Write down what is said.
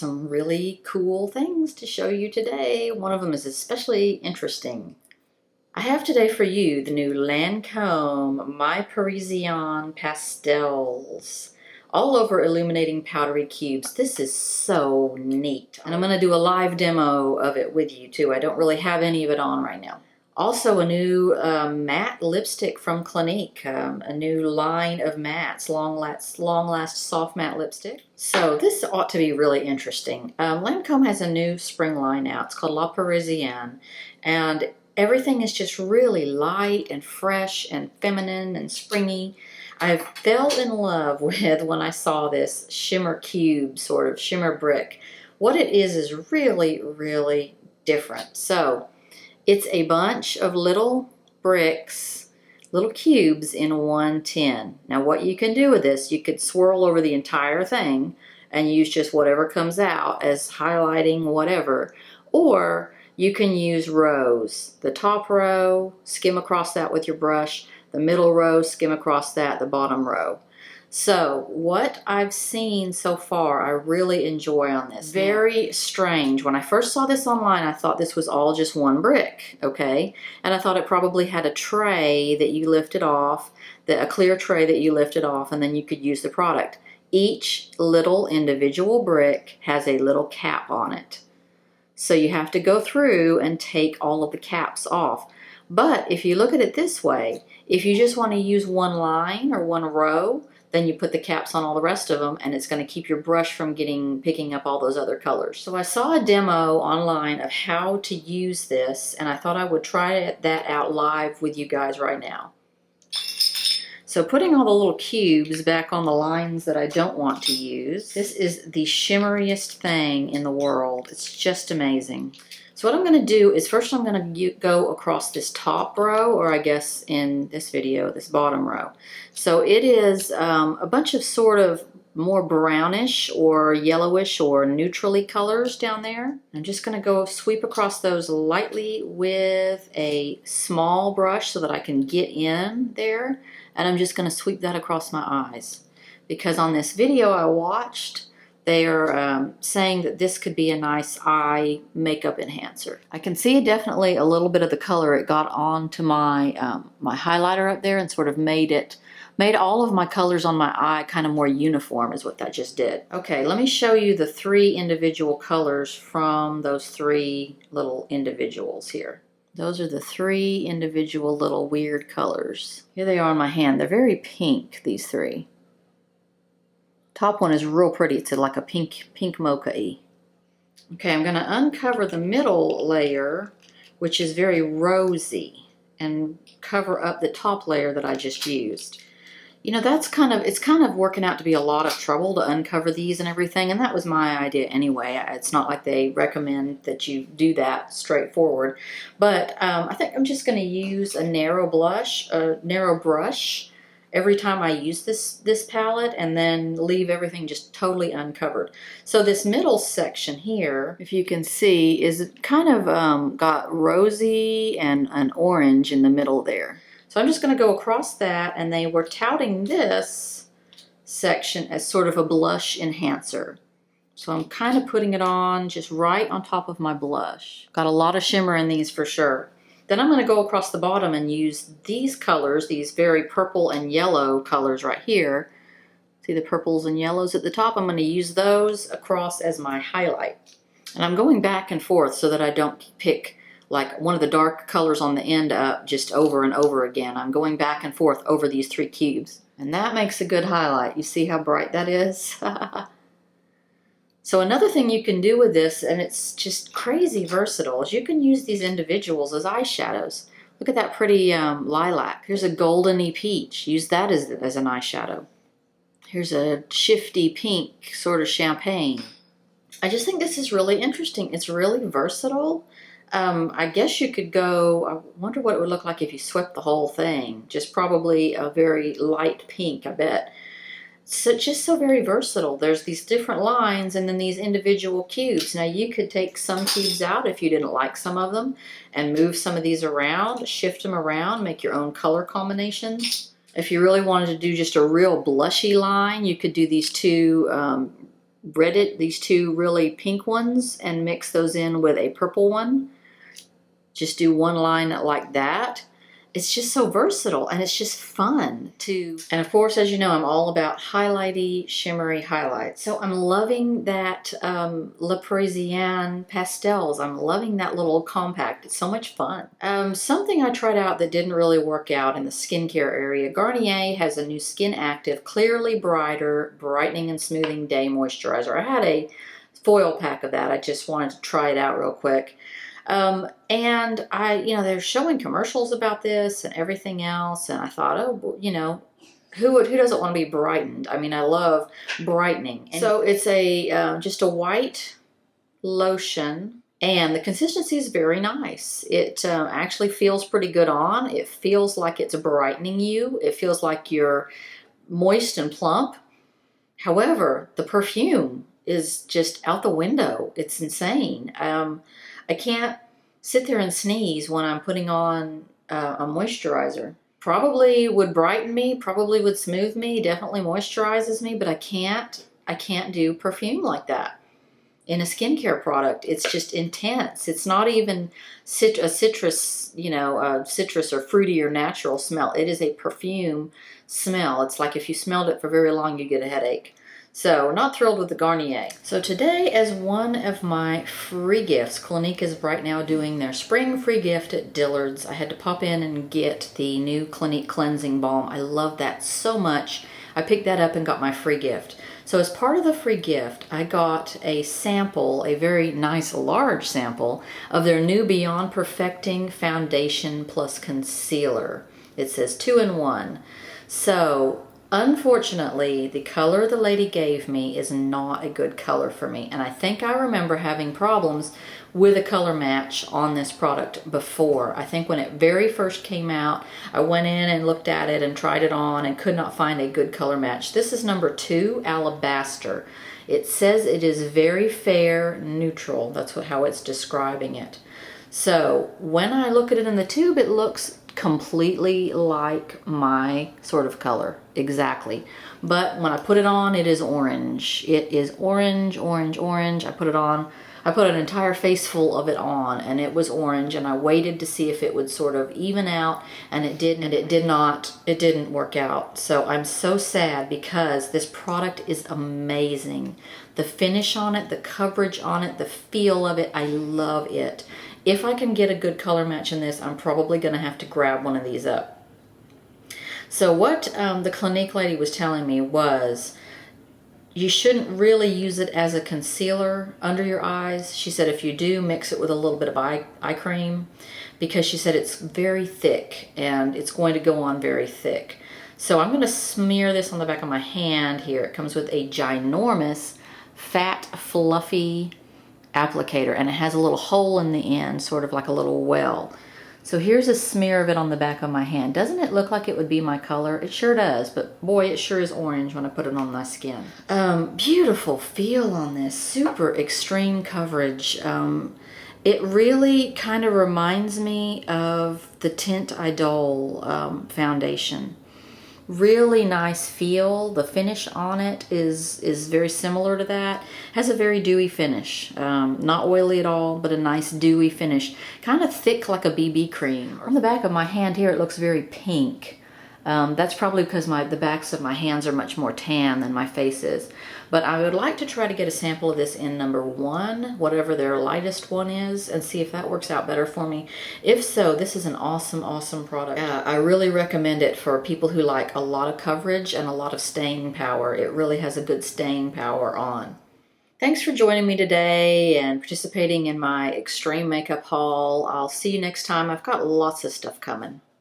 some really cool things to show you today. One of them is especially interesting. I have today for you the new Lancome My Parisian Pastels, all over illuminating powdery cubes. This is so neat. And I'm going to do a live demo of it with you too. I don't really have any of it on right now. Also a new matte lipstick from Clinique, a new line of mattes, long last soft matte lipstick. So this ought to be really interesting. Lancome has a new spring line out. It's called La Parisienne, and everything is just really light and fresh and feminine and springy. I fell in love with when I saw this shimmer cube, sort of shimmer brick. What it is really, really different. So it's a bunch of little bricks, little cubes in one tin. Now what you can do with this, you could swirl over the entire thing and use just whatever comes out as highlighting whatever, or you can use rows. The top row, skim across that with your brush. The middle row, skim across that, the bottom row. So what I've seen so far, I really enjoy on this. Very strange. When I first saw this online, I thought this was all just one brick, okay? And I thought it probably had a tray that you lifted off, a clear tray that you lifted off, and then you could use the product. Each little individual brick has a little cap on it. So you have to go through and take all of the caps off. But if you look at it this way, if you just want to use one line or one row, then you put the caps on all the rest of them, and it's going to keep your brush from picking up all those other colors. So I saw a demo online of how to use this, and I thought I would try that out live with you guys right now. So putting all the little cubes back on the lines that I don't want to use. This is the shimmeriest thing in the world. It's just amazing. So what I'm going to do is first I'm going to go across this top row, or I guess in this video, this bottom row. So it is a bunch of sort of more brownish or yellowish or neutrally colors down there. I'm just going to go sweep across those lightly with a small brush so that I can get in there. And I'm just going to sweep that across my eyes. Because on this video I watched, they are saying that this could be a nice eye makeup enhancer. I can see definitely a little bit of the color it got onto my my highlighter up there and sort of made all of my colors on my eye kind of more uniform is what that just did. Okay, let me show you the three individual colors from those three little individuals here. Those are the three individual little weird colors. Here they are on my hand. They're very pink, these three. Top one is real pretty. It's like a pink mocha-y. Okay, I'm going to uncover the middle layer, which is very rosy, and cover up the top layer that I just used. You know, it's kind of working out to be a lot of trouble to uncover these and everything, and that was my idea anyway. It's not like they recommend that you do that straightforward, but I think I'm just going to use a narrow brush every time I use this palette, and then leave everything just totally uncovered. So this middle section here, if you can see, is kind of got rosy and an orange in the middle there. So I'm just going to go across that, and they were touting this section as sort of a blush enhancer. So I'm kind of putting it on just right on top of my blush. Got a lot of shimmer in these for sure. Then I'm going to go across the bottom and use these colors, these very purple and yellow colors right here. See the purples and yellows at the top? I'm going to use those across as my highlight. And I'm going back and forth so that I don't pick like one of the dark colors on the end up just over and over again. I'm going back and forth over these three cubes. And that makes a good highlight. You see how bright that is? So another thing you can do with this, and it's just crazy versatile, is you can use these individuals as eyeshadows. Look at that pretty lilac. Here's a goldeny peach. Use that as an eyeshadow. Here's a shifty pink, sort of champagne. I just think this is really interesting. It's really versatile. I guess you could go, I wonder what it would look like if you swept the whole thing. Just probably a very light pink, I bet. So just so very versatile. There's these different lines and then these individual cubes. Now you could take some cubes out if you didn't like some of them and move some of these around, shift them around, make your own color combinations. If you really wanted to do just a real blushy line, you could do these two breaded these two really pink ones and mix those in with a purple one. Just do one line like that. It's just so versatile and it's just fun to, and of course, as you know, I'm all about highlighty, shimmery highlights. So I'm loving that La Parisienne pastels. I'm loving that little compact. It's so much fun. Something I tried out that didn't really work out in the skincare area. Garnier has a new Skin Active Clearly Brighter Brightening and Smoothing Day Moisturizer. I had a foil pack of that. I just wanted to try it out real quick. And they're showing commercials about this and everything else. And I thought, oh, who doesn't want to be brightened? I mean, I love brightening. And so it's just a white lotion, and the consistency is very nice. It actually feels pretty good on. It feels like it's brightening you. It feels like you're moist and plump. However, the perfume is just out the window. It's insane. I can't sit there and sneeze when I'm putting on a moisturizer. Probably would brighten me, probably would smooth me, definitely moisturizes me, but I can't do perfume like that in a skincare product. It's just intense. It's not even a citrus, citrus or fruity or natural smell. It is a perfume smell. It's like if you smelled it for very long, you get a headache. So, not thrilled with the Garnier. So today, as one of my free gifts, Clinique is right now doing their spring free gift at Dillard's. I had to pop in and get the new Clinique Cleansing Balm. I love that so much. I picked that up and got my free gift. So as part of the free gift, I got a sample, a very nice large sample, of their new Beyond Perfecting Foundation Plus Concealer. It says 2-in-1. So, unfortunately, the color the lady gave me is not a good color for me. And I think I remember having problems with a color match on this product before. I think when it very first came out, I went in and looked at it and tried it on and could not find a good color match. This is number 2, Alabaster. It says it is very fair neutral. That's how it's describing it. So when I look at it in the tube, it looks completely like my sort of color, exactly. But when I put it on, it is orange. It is orange, orange, orange. I put it on. I put an entire face full of it on, and it was orange, and I waited to see if it would sort of even out, and it didn't, and it did not. It didn't work out. So I'm so sad because this product is amazing. The finish on it, the coverage on it, the feel of it, I love it. If I can get a good color match in this, I'm probably going to have to grab one of these up. So what the Clinique lady was telling me was you shouldn't really use it as a concealer under your eyes. She said if you do, mix it with a little bit of eye cream, because she said it's very thick and it's going to go on very thick. So I'm going to smear this on the back of my hand here. It comes with a ginormous, fat, fluffy applicator, and it has a little hole in the end, sort of like a little well. So here's a smear of it on the back of my hand. Doesn't it look like it would be my color? It sure does, but boy, it sure is orange when I put it on my skin. Beautiful feel on this, super extreme coverage. It really kind of reminds me of the Tint Idole foundation. Really nice feel. The finish on it is very similar to that. Has a very dewy finish. Not oily at all, but a nice dewy finish. Kind of thick like a BB cream. On the back of my hand here, it looks very pink. That's probably because the backs of my hands are much more tan than my face is. But I would like to try to get a sample of this in number 1, whatever their lightest one is, and see if that works out better for me. If so, this is an awesome, awesome product. I really recommend it for people who like a lot of coverage and a lot of staying power. It really has a good staying power on. Thanks for joining me today and participating in my extreme makeup haul. I'll see you next time. I've got lots of stuff coming.